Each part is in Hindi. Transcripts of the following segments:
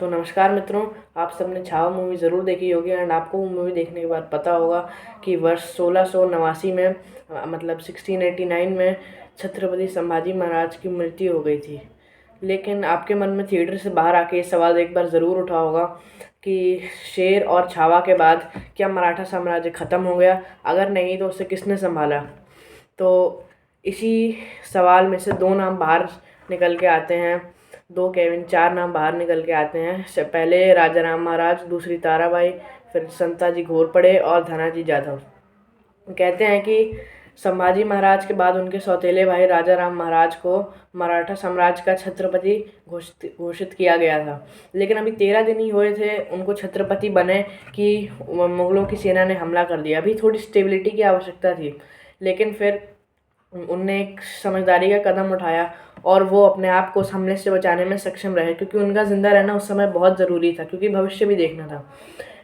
तो नमस्कार मित्रों, आप सबने छावा मूवी ज़रूर देखी होगी एंड आपको वो मूवी देखने के बाद पता होगा कि वर्ष 1689 में मतलब 1689 में छत्रपति संभाजी महाराज की मृत्यु हो गई थी। लेकिन आपके मन में थिएटर से बाहर आके ये सवाल एक बार ज़रूर उठा होगा कि शेर और छावा के बाद क्या मराठा साम्राज्य ख़त्म हो गया? अगर नहीं तो उसे किसने संभाला? तो इसी सवाल में से दो नाम बाहर निकल के आते हैं, दो केविन चार नाम बाहर निकल के आते हैं। पहले राजा राम महाराज, दूसरी ताराबाई, फिर संताजी घोरपड़े और धनाजी जाधव। कहते हैं कि संभाजी महाराज के बाद उनके सौतेले भाई राजा राम महाराज को मराठा साम्राज्य का छत्रपति घोषित किया गया था। लेकिन अभी 13 दिन ही हुए थे उनको छत्रपति बने कि मुगलों की सेना ने हमला कर दिया। अभी थोड़ी स्टेबिलिटी की आवश्यकता थी, लेकिन फिर उनने एक समझदारी का कदम उठाया और वो अपने आप को उस हमले से बचाने में सक्षम रहे, क्योंकि उनका ज़िंदा रहना उस समय बहुत ज़रूरी था, क्योंकि भविष्य भी देखना था।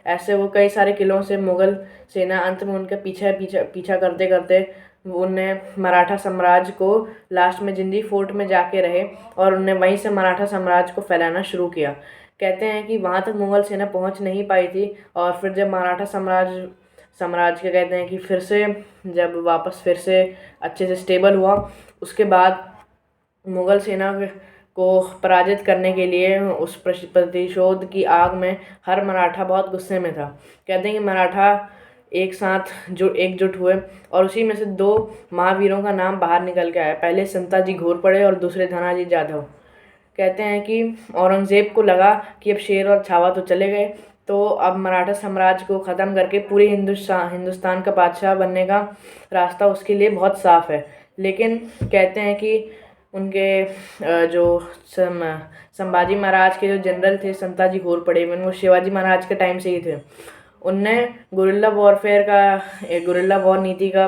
ऐसे वो कई सारे किलों से मुग़ल सेना अंत में उनके पीछा करते करते उनने मराठा साम्राज्य को लास्ट में जिंदी फोर्ट में जाके रहे और उनने वहीं से मराठा साम्राज्य को फैलाना शुरू किया। कहते हैं कि वहाँ तक मुग़ल सेना पहुँच नहीं पाई थी और फिर जब मराठा साम्राज्य के कहते हैं कि फिर से जब वापस फिर से अच्छे से स्टेबल हुआ, उसके बाद मुग़ल सेना को पराजित करने के लिए उस प्रतिशोध की आग में हर मराठा बहुत गुस्से में था। कहते हैं कि मराठा एक साथ एकजुट हुए और उसी में से दो महावीरों का नाम बाहर निकल के आया। पहले संताजी घोरपड़े और दूसरे धनाजी जाधव। कहते हैं कि औरंगज़ेब को लगा कि अब शेर और छावा तो चले गए, तो अब मराठा साम्राज्य को ख़त्म करके पूरे हिंदुस्तान का बादशाह बनने का रास्ता उसके लिए बहुत साफ है। लेकिन कहते हैं कि उनके जो संभाजी महाराज के जो जनरल थे संताजी घोरपड़े में, वो शिवाजी महाराज के टाइम से ही थे। उनने गुरिल्ला वॉर नीति का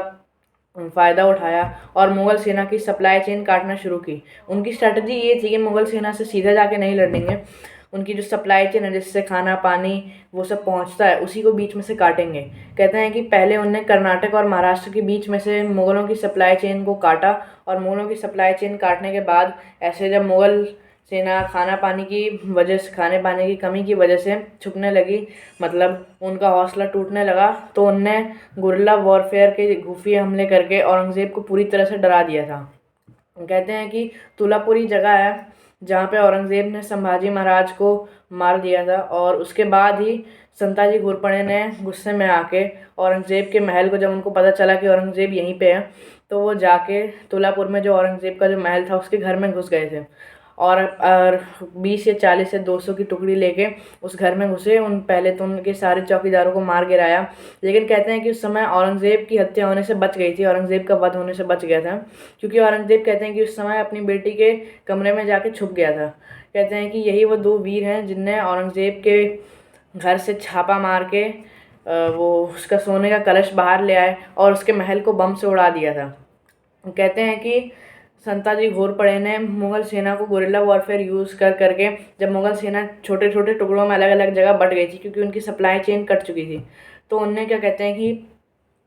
फ़ायदा उठाया और मुग़ल सेना की सप्लाई चेन काटना शुरू की। उनकी स्ट्रैटेजी ये थी कि मुग़ल सेना से सीधा जाके नहीं लड़ेंगे, उनकी जो सप्लाई चेन है जिससे खाना पानी वो सब पहुंचता है उसी को बीच में से काटेंगे। कहते हैं कि पहले उनने कर्नाटक और महाराष्ट्र के बीच में से मुग़लों की सप्लाई चेन को काटा और मुग़लों की सप्लाई चेन काटने के बाद ऐसे जब मुग़ल सेना खाने पानी की कमी की वजह से छुपने लगी, मतलब उनका हौसला टूटने लगा, तो उनने गुरिल्ला वॉरफेयर के खुफिया हमले करके औरंगज़ेब को पूरी तरह से डरा दिया था। कहते हैं कि तुलापुरी जगह है जहाँ पे औरंगज़ेब ने संभाजी महाराज को मार दिया था और उसके बाद ही संताजी घोरपड़े ने गुस्से में आके औरंगज़ेब के महल को, जब उनको पता चला कि औरंगज़ेब यहीं पे है, तो वो जाके तुलापुर में जो औरंगज़ेब का जो महल था उसके घर में घुस गए थे और 20 या 40 या 200 की टुकड़ी लेके उस घर में घुसे। पहले तो उनके सारे चौकीदारों को मार गिराया, लेकिन कहते हैं कि उस समय औरंगज़ेब की हत्या होने से बच गई थी, औरंगज़ेब का वध होने से बच गया था, क्योंकि औरंगज़ेब कहते हैं कि उस समय अपनी बेटी के कमरे में जाके छुप गया था। कहते हैं कि यही वो दो वीर हैं जिनने औरंगज़ेब के घर से छापा मार के वो उसका सोने का कलश बाहर ले आए और उसके महल को बम से उड़ा दिया था। कहते हैं कि संताजी घोरपड़े ने मुग़ल सेना को गुरिल्ला वॉरफेयर यूज़ करके, जब मुग़ल सेना छोटे छोटे टुकड़ों में अलग अलग जगह बट गई थी क्योंकि उनकी सप्लाई चेन कट चुकी थी, तो उनने क्या कहते हैं कि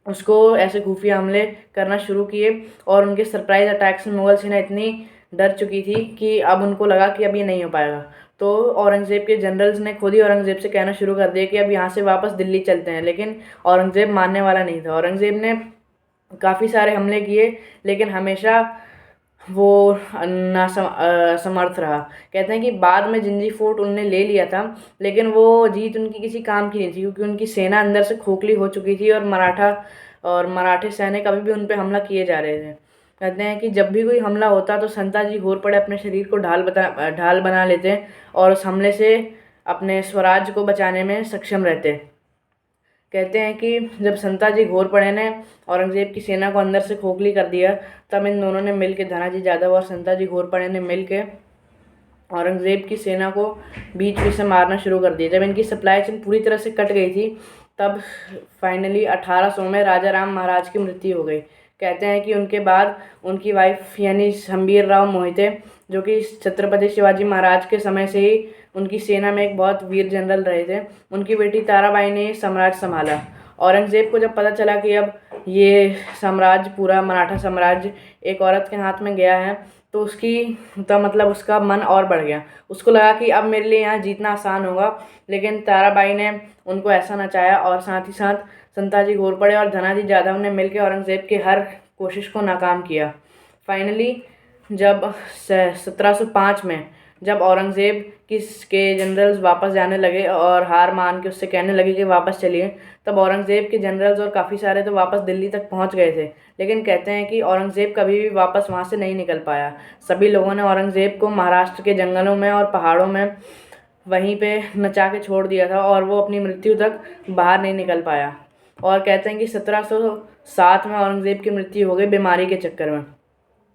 उसको ऐसे खुफिया हमले करना शुरू किए और उनके सरप्राइज़ अटैक से मुग़ल सेना इतनी डर चुकी थी कि अब उनको लगा कि अब ये नहीं हो पाएगा। तो औरंगज़ेब के जनरल्स ने खुद ही औरंगज़ेब से कहना शुरू कर दिया कि अब यहाँ से वापस दिल्ली चलते हैं, लेकिन औरंगज़ेब मानने वाला नहीं था। औरंगज़ेब ने काफ़ी सारे हमले किए, लेकिन हमेशा वो असमर्थ रहा। कहते हैं कि बाद में जिंजी फोर्ट उनने ले लिया था, लेकिन वो जीत उनकी किसी काम की नहीं थी, क्योंकि उनकी सेना अंदर से खोखली हो चुकी थी और मराठे सैनिक अभी भी उन पर हमला किए जा रहे थे। कहते हैं कि जब भी कोई हमला होता तो संताजी घोरपड़े अपने शरीर को ढाल बना लेते और उस हमले से अपने स्वराज्य को बचाने में सक्षम रहते। कहते हैं कि जब संताजी घोरपड़े ने औरंगज़ेब की सेना को अंदर से खोखली कर दिया, तब इन दोनों ने मिल के, धनाजी जाधव और संताजी घोरपड़े ने मिल के औरंगज़ेब की सेना को बीच बीच से मारना शुरू कर दिया। जब इनकी सप्लाई चेन पूरी तरह से कट गई थी, तब फाइनली 1800 में राजा राम महाराज की मृत्यु हो गई। कहते हैं कि उनके बाद उनकी वाइफ यानी हंबीरराव मोहिते, जो कि छत्रपति शिवाजी महाराज के समय से ही उनकी सेना में एक बहुत वीर जनरल रहे थे, उनकी बेटी ताराबाई ने साम्राज्य संभाला। औरंगज़ेब को जब पता चला कि अब ये साम्राज्य, पूरा मराठा साम्राज्य एक औरत के हाथ में गया है, तो मतलब उसका मन और बढ़ गया। उसको लगा कि अब मेरे लिए यहाँ जीतना आसान होगा, लेकिन ताराबाई ने उनको ऐसा नचाया और साथ ही साथ संताजी घोरपड़े और धनाजी जाधव ने मिलकर औरंगज़ेब की हर कोशिश को नाकाम किया। फाइनली जब 1705 में जब औरंगज़ेब के जनरल्स वापस जाने लगे और हार मान के उससे कहने लगे कि वापस चलिए, तब औरंगज़ेब के जनरल्स और काफ़ी सारे तो वापस दिल्ली तक पहुंच गए थे, लेकिन कहते हैं कि औरंगज़ेब कभी भी वापस वहां से नहीं निकल पाया। सभी लोगों ने औरंगज़ेब को महाराष्ट्र के जंगलों में और पहाड़ों में वहीं पे नचा के छोड़ दिया था और वो अपनी मृत्यु तक बाहर नहीं निकल पाया। और कहते हैं कि 1707 में औरंगज़ेब की मृत्यु हो गई बीमारी के चक्कर में।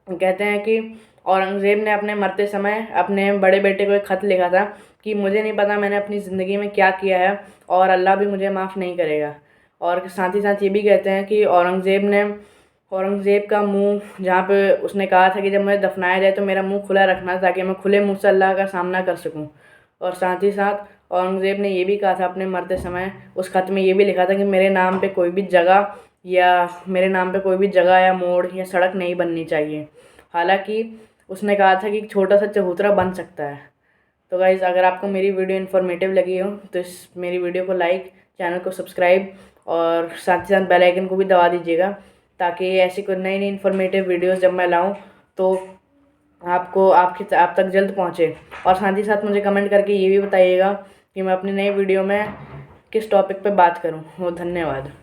कहते हैं कि औरंगज़ेब ने अपने मरते समय अपने बड़े बेटे को एक ख़त लिखा था कि मुझे नहीं पता मैंने अपनी ज़िंदगी में क्या किया है और अल्लाह भी मुझे माफ़ नहीं करेगा। और साथ ही साथ ये भी कहते हैं कि औरंगज़ेब का मुंह, जहाँ पे उसने कहा था कि जब मुझे दफनाया जाए तो मेरा मुंह खुला रखना ताकि मैं खुले मुंह से अल्लाह का सामना कर सकूं। और साथ ही साथ औरंगज़ेब ने ये भी कहा था अपने मरते समय, उस खत में ये भी लिखा था कि मेरे नाम पे कोई भी जगह या मोड़ या सड़क नहीं बननी चाहिए। हालांकि उसने कहा था कि एक छोटा सा चबूतरा बन सकता है। तो गाइज़, अगर आपको मेरी वीडियो इन्फॉर्मेटिव लगी हो तो मेरी वीडियो को लाइक, चैनल को सब्सक्राइब और साथ ही साथ बेल आइकन को भी दबा दीजिएगा, ताकि ऐसी कोई नई नई इन्फॉर्मेटिव वीडियोस जब मैं लाऊं तो आप तक जल्द पहुंचे। और साथ ही साथ मुझे कमेंट करके ये भी बताइएगा कि मैं अपनी नई वीडियो में किस टॉपिक पे बात करूं। धन्यवाद।